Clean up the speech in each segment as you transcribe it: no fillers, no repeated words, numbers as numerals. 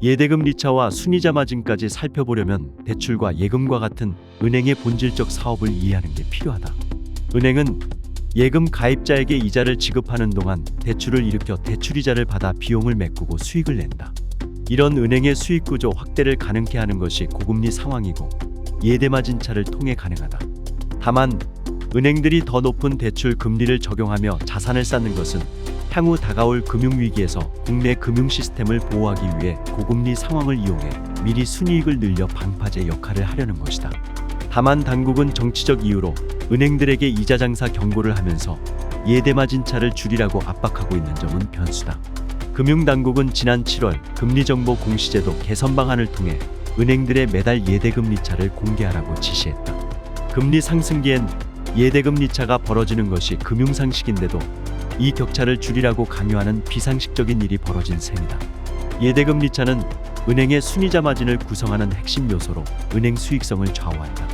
예대금 리차와 순이자 마진까지 살펴보려면 대출과 예금과 같은 은행의 본질적 사업을 이해하는 게 필요하다. 은행은 예금 가입자에게 이자를 지급하는 동안 대출을 일으켜 대출이자를 받아 비용을 메꾸고 수익을 낸다. 이런 은행의 수익 구조 확대를 가능케 하는 것이 고금리 상황이고 예대마진차를 통해 가능하다. 다만 은행들이 더 높은 대출 금리를 적용하며 자산을 쌓는 것은 향후 다가올 금융위기에서 국내 금융 시스템을 보호하기 위해 고금리 상황을 이용해 미리 순이익을 늘려 방파제 역할을 하려는 것이다. 다만 당국은 정치적 이유로 은행들에게 이자 장사 경고를 하면서 예대마진차를 줄이라고 압박하고 있는 점은 변수다. 금융당국은 지난 7월 금리정보 공시제도 개선 방안을 통해 은행들의 매달 예대금리차를 공개하라고 지시했다. 금리 상승기엔 예대금리차가 벌어지는 것이 금융상식인데도 이 격차를 줄이라고 강요하는 비상식적인 일이 벌어진 셈이다. 예대금리차는 은행의 순이자 마진을 구성하는 핵심 요소로 은행 수익성을 좌우한다.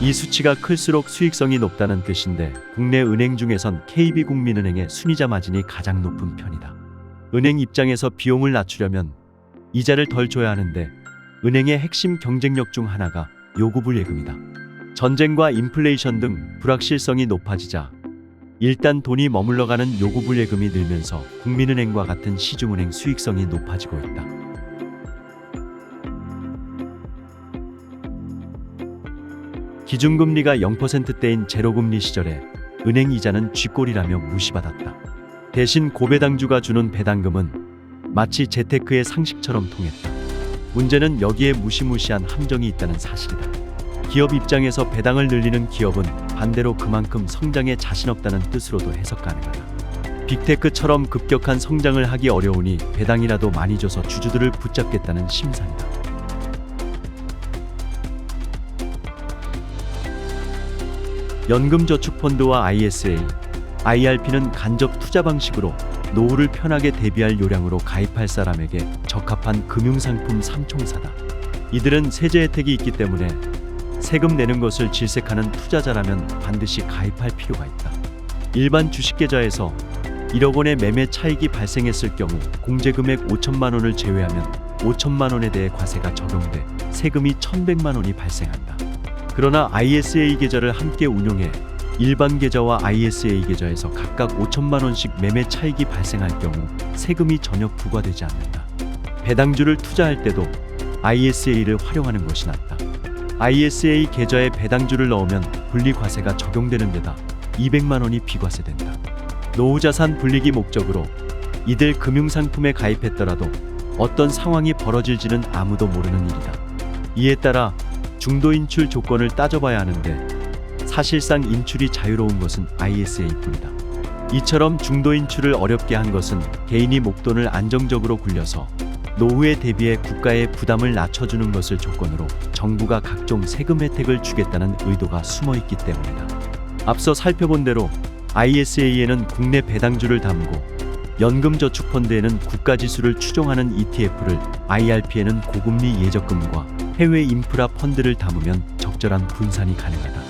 이 수치가 클수록 수익성이 높다는 뜻인데 국내 은행 중에선 KB국민은행의 순이자 마진이 가장 높은 편이다. 은행 입장에서 비용을 낮추려면 이자를 덜 줘야 하는데 은행의 핵심 경쟁력 중 하나가 요구불예금이다. 전쟁과 인플레이션 등 불확실성이 높아지자 일단 돈이 머물러가는 요구불예금이 늘면서 국민은행과 같은 시중은행 수익성이 높아지고 있다. 기준금리가 0%대인 제로금리 시절에 은행 이자는 쥐꼬리라며 무시받았다. 대신 고배당주가 주는 배당금은 마치 재테크의 상식처럼 통했다. 문제는 여기에 무시무시한 함정이 있다는 사실이다. 기업 입장에서 배당을 늘리는 기업은 반대로 그만큼 성장에 자신 없다는 뜻으로도 해석 가능하다. 빅테크처럼 급격한 성장을 하기 어려우니 배당이라도 많이 줘서 주주들을 붙잡겠다는 심산이다. 연금저축펀드와 ISA, IRP는 간접 투자 방식으로 노후를 편하게 대비할 요량으로 가입할 사람에게 적합한 금융상품 3총사다. 이들은 세제 혜택이 있기 때문에 세금 내는 것을 질색하는 투자자라면 반드시 가입할 필요가 있다. 일반 주식계좌에서 1억 원의 매매 차익이 발생했을 경우 공제금액 5천만 원을 제외하면 5천만 원에 대해 과세가 적용돼 세금이 1,100만 원이 발생한다. 그러나 ISA 계좌를 함께 운용해 일반 계좌와 ISA 계좌에서 각각 5천만 원씩 매매 차익이 발생할 경우 세금이 전혀 부과되지 않는다. 배당주를 투자할 때도 ISA를 활용하는 것이 낫다. ISA 계좌에 배당주를 넣으면 분리과세가 적용되는 데다 200만 원이 비과세된다. 노후자산 분리기 목적으로 이들 금융상품에 가입했더라도 어떤 상황이 벌어질지는 아무도 모르는 일이다. 이에 따라 중도인출 조건을 따져봐야 하는데 사실상 인출이 자유로운 것은 ISA뿐이다. 이처럼 중도인출을 어렵게 한 것은 개인이 목돈을 안정적으로 굴려서 노후에 대비해 국가의 부담을 낮춰주는 것을 조건으로 정부가 각종 세금 혜택을 주겠다는 의도가 숨어있기 때문이다. 앞서 살펴본 대로 ISA에는 국내 배당주를 담고 연금저축펀드에는 국가지수를 추종하는 ETF를, IRP에는 고금리 예적금과 해외 인프라 펀드를 담으면 적절한 분산이 가능하다.